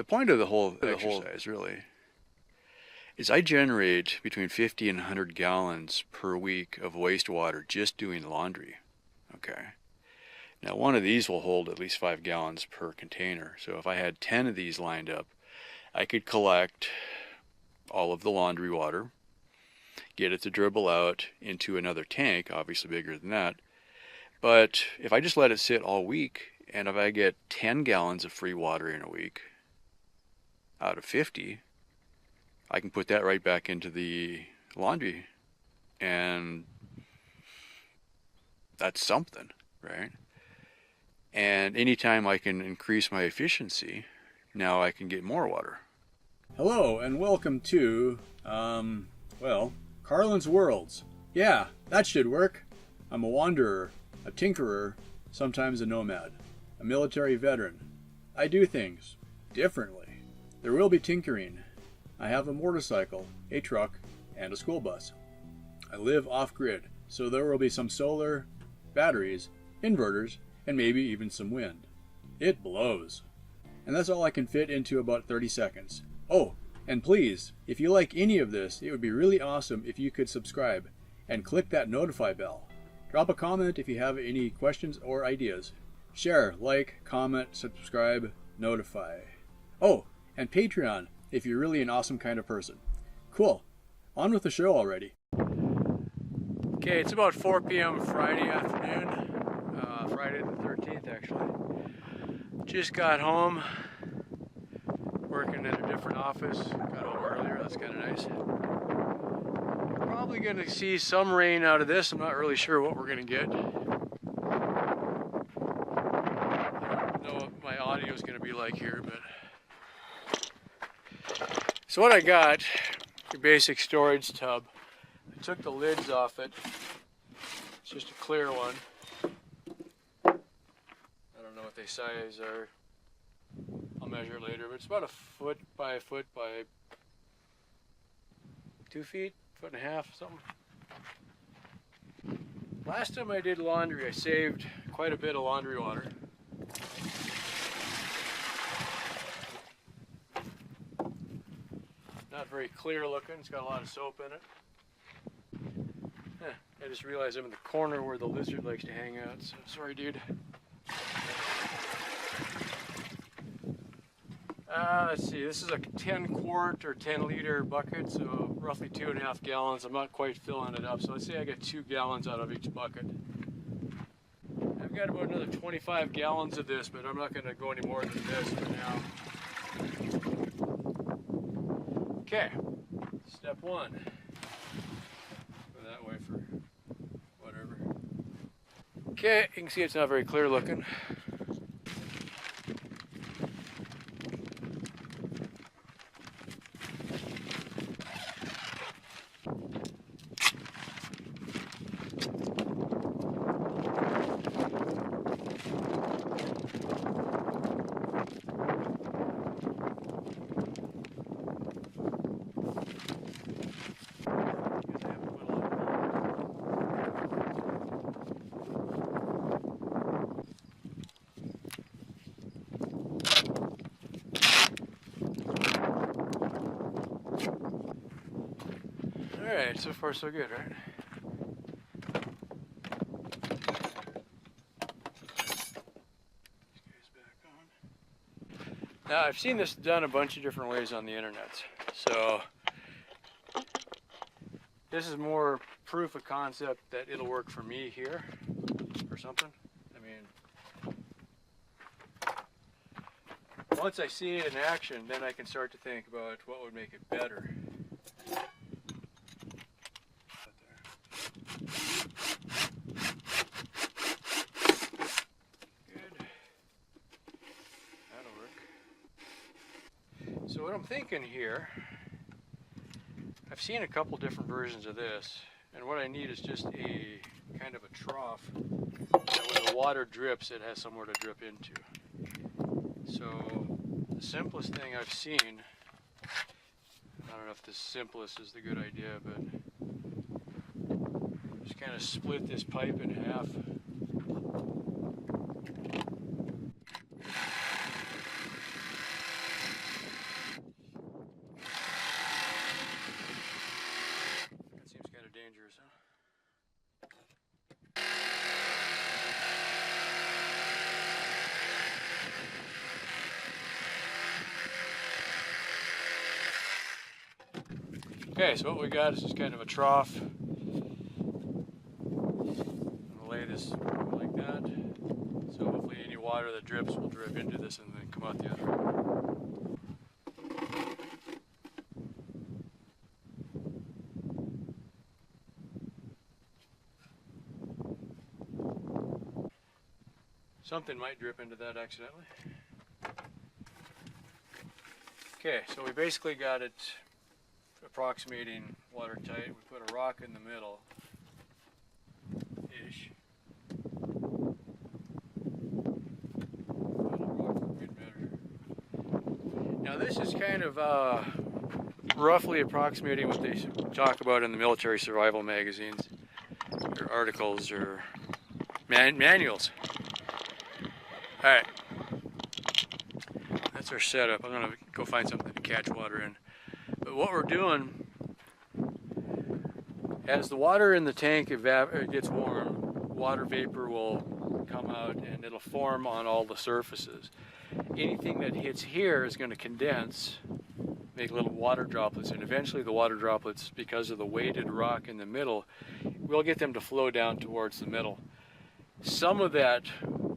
The point of the whole exercise really is I generate between 50 and 100 gallons per week of wastewater just doing laundry. Okay. Now one of these will hold at least 5 gallons per container. So if I had 10 of these lined up, I could collect all of the laundry water, get it to dribble out into another tank, obviously bigger than that. But if I just let it sit all week, and if I get 10 gallons of free water in a week out of 50, I can put that right back into the laundry. And that's something, right? And anytime I can increase my efficiency, now I can get more water. Hello and welcome to, Carlin's Worlds. Yeah, that should work. I'm a wanderer, a tinkerer, sometimes a nomad, a military veteran. I do things differently. There will be tinkering. I have a motorcycle, a truck, and a school bus. I live off-grid, so there will be some solar, batteries, inverters, and maybe even some wind. It blows. And that's all I can fit into about 30 seconds. Oh, and please, if you like any of this, it would be really awesome if you could subscribe and click that notify bell. Drop a comment if you have any questions or ideas. Share, like, comment, subscribe, notify. Oh, and Patreon if you're really an awesome kind of person. Cool. On with the show already. Okay, it's about 4 p.m. Friday afternoon. Friday the 13th, actually. Just got home. Working at a different office. Got home earlier. That's kind of nice. Probably going to see some rain out of this. I'm not really sure what we're going to get. I don't know what my audio is going to be like here, but... So what I got, a basic storage tub. I took the lids off it. It's just a clear one. I don't know what they size are. I'll measure it later, but it's about a foot by 2 feet, foot and a half, something. Last time I did laundry, I saved quite a bit of laundry water. Not very clear looking, it's got a lot of soap in it. I just realized I'm in the corner where the lizard likes to hang out, so sorry dude. Let's see, this is a 10 quart or 10 liter bucket, so roughly 2.5 gallons. I'm not quite filling it up, so let's say I get 2 gallons out of each bucket. I've got about another 25 gallons of this, but I'm not going to go any more than this for now. Okay, step one. Go that way for whatever. Okay, you can see it's not very clear looking. Alright, so far so good, right? Now, I've seen this done a bunch of different ways on the internet, so this is more proof of concept that it'll work for me here, or something. I mean, once I see it in action, then I can start to think about what would make it better. So what I'm thinking here, I've seen a couple different versions of this, and what I need is just a kind of a trough that when the water drips, it has somewhere to drip into. So the simplest thing I've seen, I don't know if the simplest is the good idea, but just kind of split this pipe in half. Okay, so what we got is just kind of a trough. I'll lay this like that. So hopefully any water that drips will drip into this and then come out the other end. Something might drip into that accidentally. Okay, so we basically got it approximating watertight. We put a rock in the middle, ish. Now this is kind of roughly approximating what they talk about in the military survival magazines, or articles, or manuals. Alright, that's our setup. I'm going to go find something to catch water in. But what we're doing, as the water in the tank gets warm, water vapor will come out and it'll form on all the surfaces. Anything that hits here is going to condense, make little water droplets, and eventually the water droplets, because of the weighted rock in the middle, we'll get them to flow down towards the middle. Some of that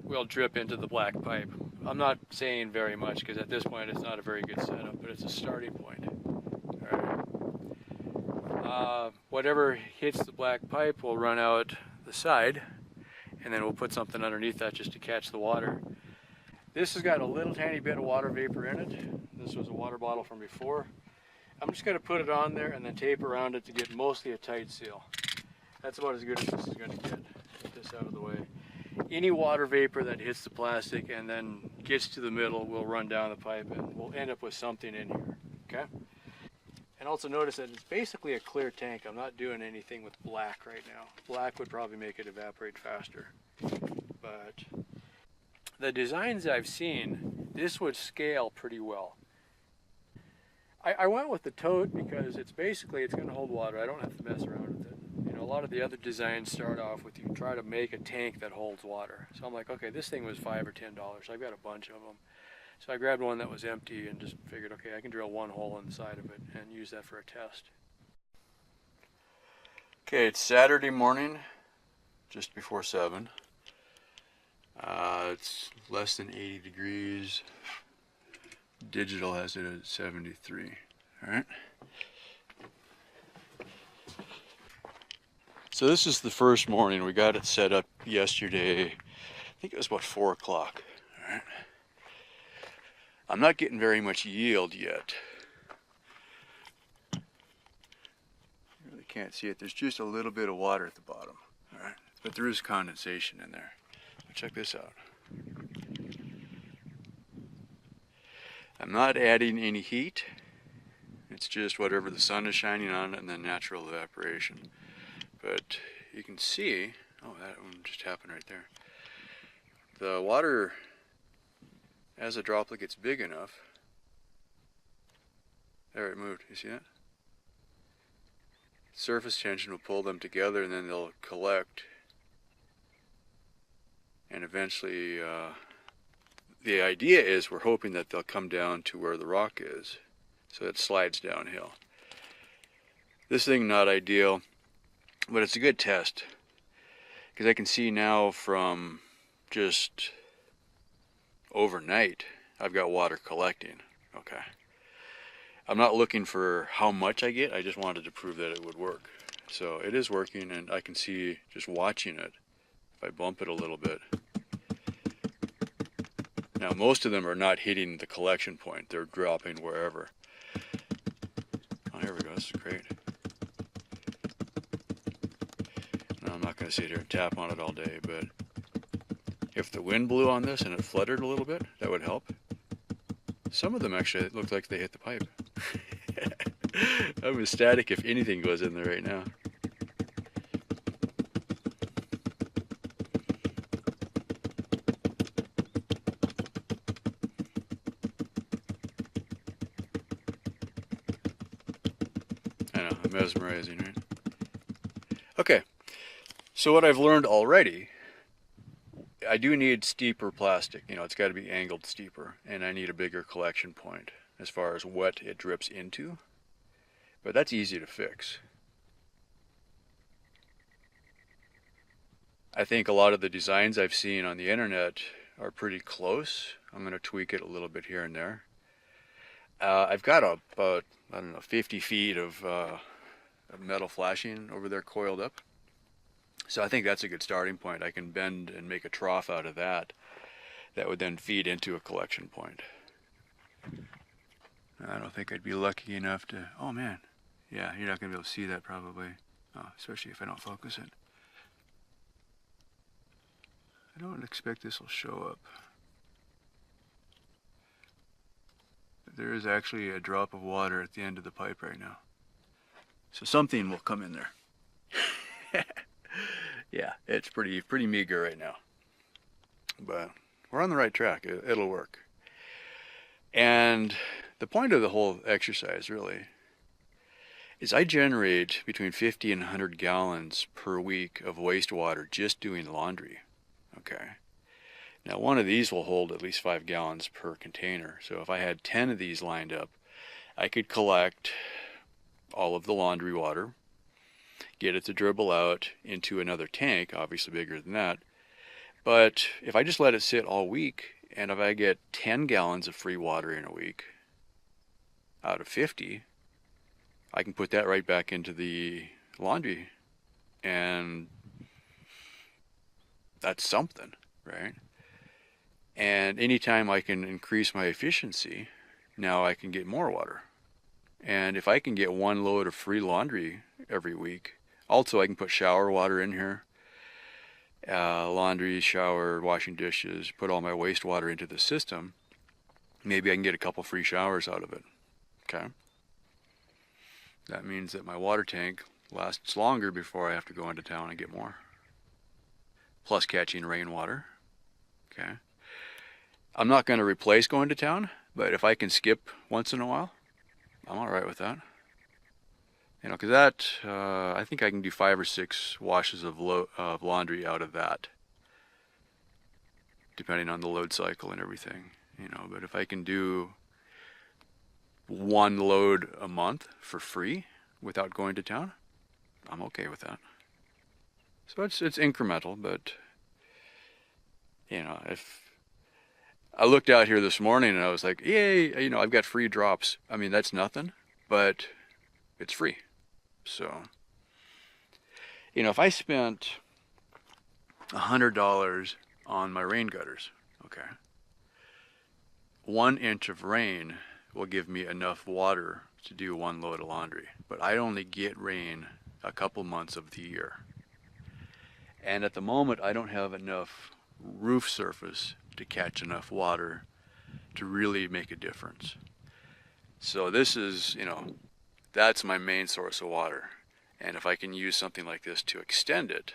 will drip into the black pipe. I'm not saying very much because at this point it's not a very good setup, but it's a starting point. All right. Whatever hits the black pipe will run out the side, and then we'll put something underneath that just to catch the water. This has got a little tiny bit of water vapor in it. This was a water bottle from before. I'm just going to put it on there and then tape around it to get mostly a tight seal. That's about as good as this is going to get. Get this out of the way. Any water vapor that hits the plastic and then gets to the middle will run down the pipe and we'll end up with something in here, okay? And also notice that it's basically a clear tank. I'm not doing anything with black right now. Black would probably make it evaporate faster. But the designs I've seen, this would scale pretty well. I went with the tote because it's going to hold water. I don't have to mess around with it. You know, a lot of the other designs start off with you try to make a tank that holds water. So I'm like, okay, this thing was $5 or $10. I've got a bunch of them. So I grabbed one that was empty and just figured, okay, I can drill one hole inside of it and use that for a test. Okay, it's Saturday morning, just before 7. It's less than 80 degrees. Digital has it at 73. All right. So this is the first morning. We got it set up yesterday. I think it was about 4 o'clock. All right. I'm not getting very much yield yet. You really can't see it. There's just a little bit of water at the bottom. All right. But there is condensation in there. Check this out. I'm not adding any heat. It's just whatever the sun is shining on it and then natural evaporation. But you can see, oh, that one just happened right there. The water, as a droplet gets big enough, there it moved, you see that? Surface tension will pull them together and then they'll collect. And eventually, the idea is we're hoping that they'll come down to where the rock is, so it slides downhill. This thing not ideal, but it's a good test, because I can see now from just overnight, I've got water collecting. Okay. I'm not looking for how much I get, I just wanted to prove that it would work. So it is working, and I can see just watching it, if I bump it a little bit. Now most of them are not hitting the collection point, they're dropping wherever. Oh, here we go, this is great. Now, I'm not going to sit here and tap on it all day, but if the wind blew on this and it fluttered a little bit, that would help. Some of them actually look like they hit the pipe. I'm ecstatic if anything goes in there right now. I know, mesmerizing, right? Okay, so what I've learned already, I do need steeper plastic. You know, it's got to be angled steeper, and I need a bigger collection point as far as what it drips into. But that's easy to fix. I think a lot of the designs I've seen on the internet are pretty close. I'm going to tweak it a little bit here and there. I've got about, I don't know, 50 feet of metal flashing over there coiled up. So I think that's a good starting point. I can bend and make a trough out of that. That would then feed into a collection point. I don't think I'd be lucky enough to... Oh man, yeah, you're not going to be able to see that probably. Oh, especially if I don't focus it. I don't expect this will show up. There is actually a drop of water at the end of the pipe right now. So something will come in there. Yeah, it's pretty meager right now. But we're on the right track. It'll work. And the point of the whole exercise really is I generate between 50 and 100 gallons per week of wastewater just doing laundry. Okay. Now one of these will hold at least 5 gallons per container. So if I had 10 of these lined up, I could collect all of the laundry water, get it to dribble out into another tank, obviously bigger than that. But if I just let it sit all week, and if I get 10 gallons of free water in a week out of 50, I can put that right back into the laundry. And that's something, right? And anytime I can increase my efficiency, now I can get more water. And if I can get one load of free laundry every week, also I can put shower water in here, laundry, shower, washing dishes, put all my wastewater into the system. Maybe I can get a couple free showers out of it. Okay. That means that my water tank lasts longer before I have to go into town and get more. Plus catching rainwater. Okay. I'm not going to replace going to town, but if I can skip once in a while, I'm all right with that. You know, because that, I think I can do 5 or 6 washes of laundry out of that, depending on the load cycle and everything. You know, but if I can do 1 load a month for free without going to town, I'm okay with that. So it's incremental, but you know, if I looked out here this morning and I was like, yay, you know, I've got free drops. I mean, that's nothing, but it's free. So, you know, if I spent $100 on my rain gutters, okay, 1 inch of rain will give me enough water to do 1 load of laundry. But I only get rain a couple months of the year. And at the moment, I don't have enough roof surface to catch enough water to really make a difference. So this is, you know, that's my main source of water. And if I can use something like this to extend it,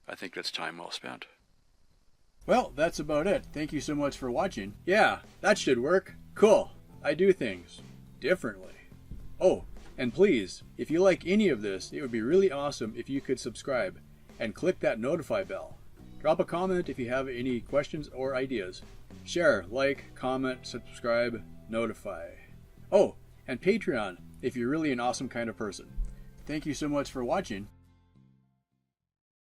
I think that's time well spent. Well, that's about it. Thank you so much for watching. Yeah, that should work. Cool. I do things differently. Oh, and please, if you like any of this, it would be really awesome if you could subscribe and click that notify bell. Drop a comment if you have any questions or ideas. Share, like, comment, subscribe, notify. Oh, and Patreon if you're really an awesome kind of person. Thank you so much for watching.